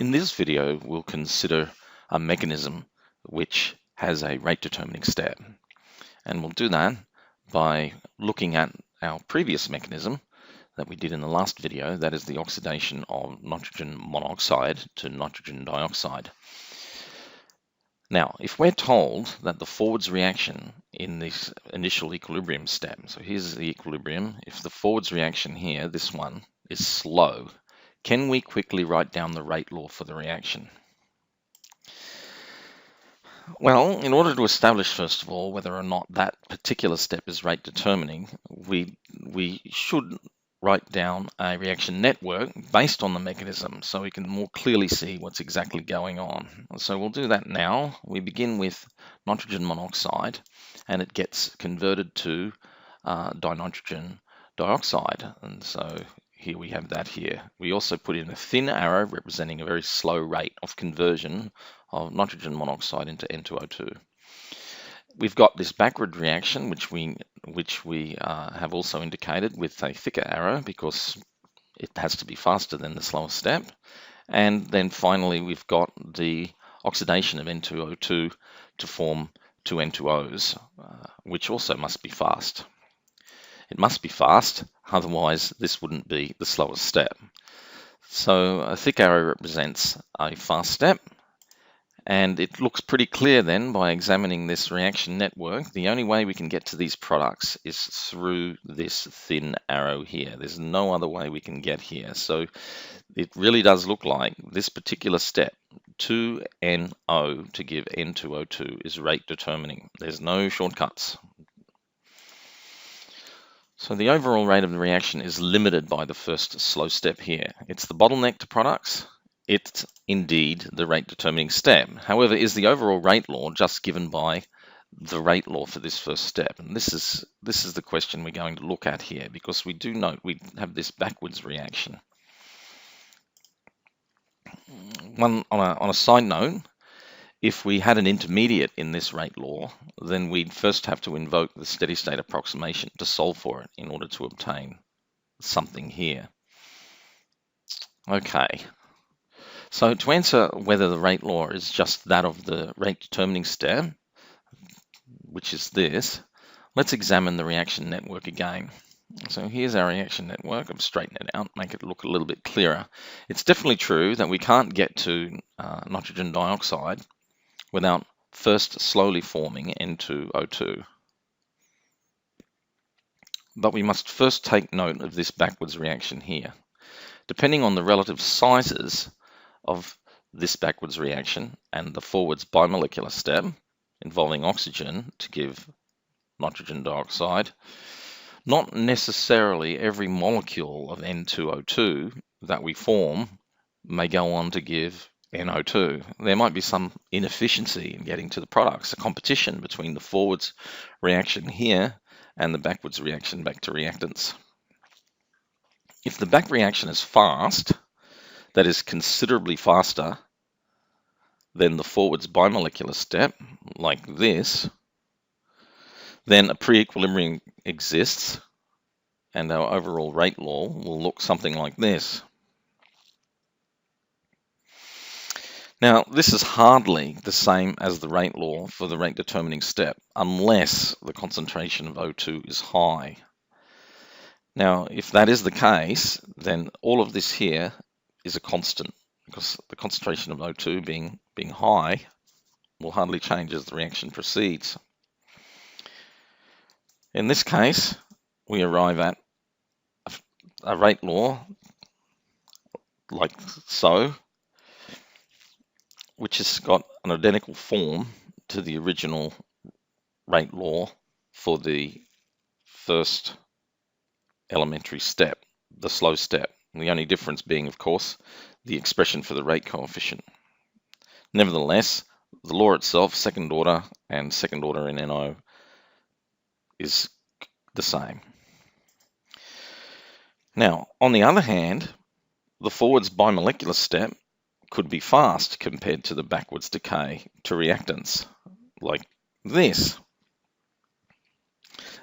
In this video, we'll consider a mechanism which has a rate determining step. And we'll do that by looking at our previous mechanism that we did in the last video, that is the oxidation of nitrogen monoxide to nitrogen dioxide. Now, if we're told that the forwards reaction in this initial equilibrium step, so here's the equilibrium, if the forwards reaction here, this one, is slow, can we quickly write down the rate law for the reaction? Well, in order to establish, first of all, whether or not that particular step is rate determining, we should write down a reaction network based on the mechanism so we can more clearly see what's exactly going on. So we'll do that now. We begin with nitrogen monoxide and it gets converted to dinitrogen dioxide. And so here we have that here. We also put in a thin arrow representing a very slow rate of conversion of nitrogen monoxide into N2O2. We've got this backward reaction, which we have also indicated with a thicker arrow because it has to be faster than the slower step. And then finally, we've got the oxidation of N2O2 to form two N2Os, which also must be fast. It must be fast, otherwise this wouldn't be the slowest step. So a thick arrow represents a fast step, and it looks pretty clear then by examining this reaction network. The only way we can get to these products is through this thin arrow here. There's no other way we can get here. So it really does look like this particular step, 2NO to give N2O2, is rate determining. There's no shortcuts. So the overall rate of the reaction is limited by the first slow step here. It's the bottleneck to products. It's indeed the rate determining step. However, is the overall rate law just given by the rate law for this first step? And this is the question we're going to look at here, because we do note we have this backwards reaction. On a side note, if we had an intermediate in this rate law, then we'd first have to invoke the steady state approximation to solve for it in order to obtain something here. Okay, so to answer whether the rate law is just that of the rate determining step, which is this, let's examine the reaction network again. So here's our reaction network. I've straightened it out, make it look a little bit clearer. It's definitely true that we can't get to nitrogen dioxide without first slowly forming N2O2. But we must first take note of this backwards reaction here. Depending on the relative sizes of this backwards reaction and the forwards bimolecular step involving oxygen to give nitrogen dioxide, not necessarily every molecule of N2O2 that we form may go on to give NO2. There might be some inefficiency in getting to the products, a competition between the forwards reaction here and the backwards reaction back to reactants. If the back reaction is fast, that is considerably faster than the forwards bimolecular step, like this, then a pre-equilibrium exists and our overall rate law will look something like this. Now, this is hardly the same as the rate law for the rate determining step, unless the concentration of O2 is high. Now, if that is the case, then all of this here is a constant, because the concentration of O2 being high will hardly change as the reaction proceeds. In this case, we arrive at a rate law like so, which has got an identical form to the original rate law for the first elementary step, the slow step. The only difference being, of course, the expression for the rate coefficient. Nevertheless, the law itself, second order and second order in NO, is the same. Now, on the other hand, the forwards bimolecular step could be fast compared to the backwards decay to reactants, like this.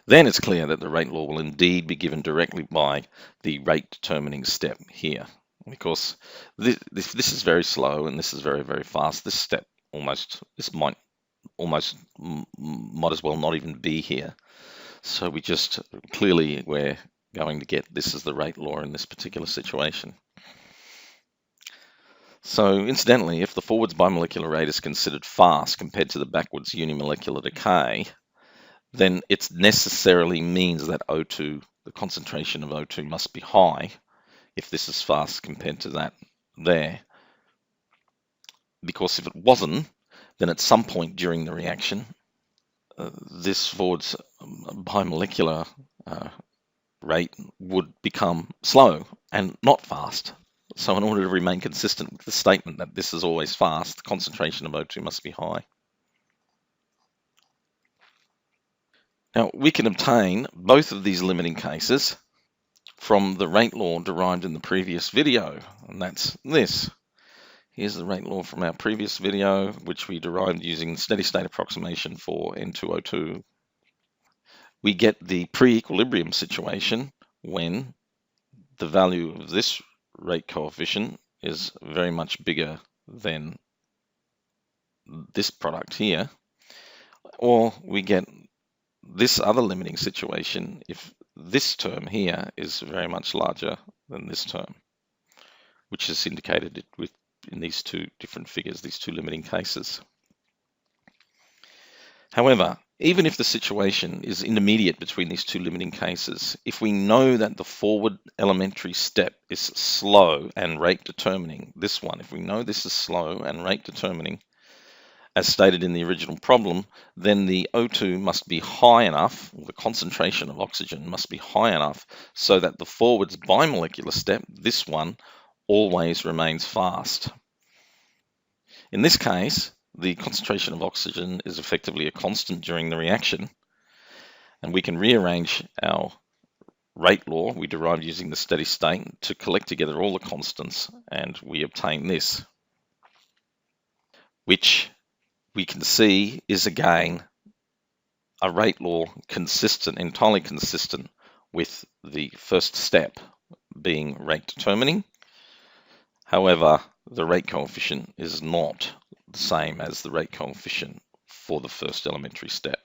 Then it's clear that the rate law will indeed be given directly by the rate determining step here. because this is very slow and this is very, very fast. This step might almost might as well not even be here. So we're going to get this as the rate law in this particular situation. So incidentally, if the forwards bimolecular rate is considered fast compared to the backwards unimolecular decay, then it necessarily means that O2, the concentration of O2 must be high if this is fast compared to that there. Because if it wasn't, then at some point during the reaction, this forwards bimolecular rate would become slow and not fast. So in order to remain consistent with the statement that this is always fast, the concentration of O2 must be high. Now, we can obtain both of these limiting cases from the rate law derived in the previous video, and that's this. Here's the rate law from our previous video, which we derived using steady state approximation for N2O2. We get the pre-equilibrium situation when the value of this rate coefficient is very much bigger than this product here, or we get this other limiting situation if this term here is very much larger than this term, which is indicated in these two different figures, these two limiting cases. However, even if the situation is intermediate between these two limiting cases, if we know that the forward elementary step is slow and rate determining, this one, if we know this is slow and rate determining, as stated in the original problem, then the O2 must be high enough, or the concentration of oxygen must be high enough so that the forwards bimolecular step, this one, always remains fast. In this case, the concentration of oxygen is effectively a constant during the reaction, and we can rearrange our rate law we derived using the steady state to collect together all the constants, and we obtain this, which we can see is again a rate law entirely consistent with the first step being rate determining. However, the rate coefficient is not the same as the rate coefficient for the first elementary step.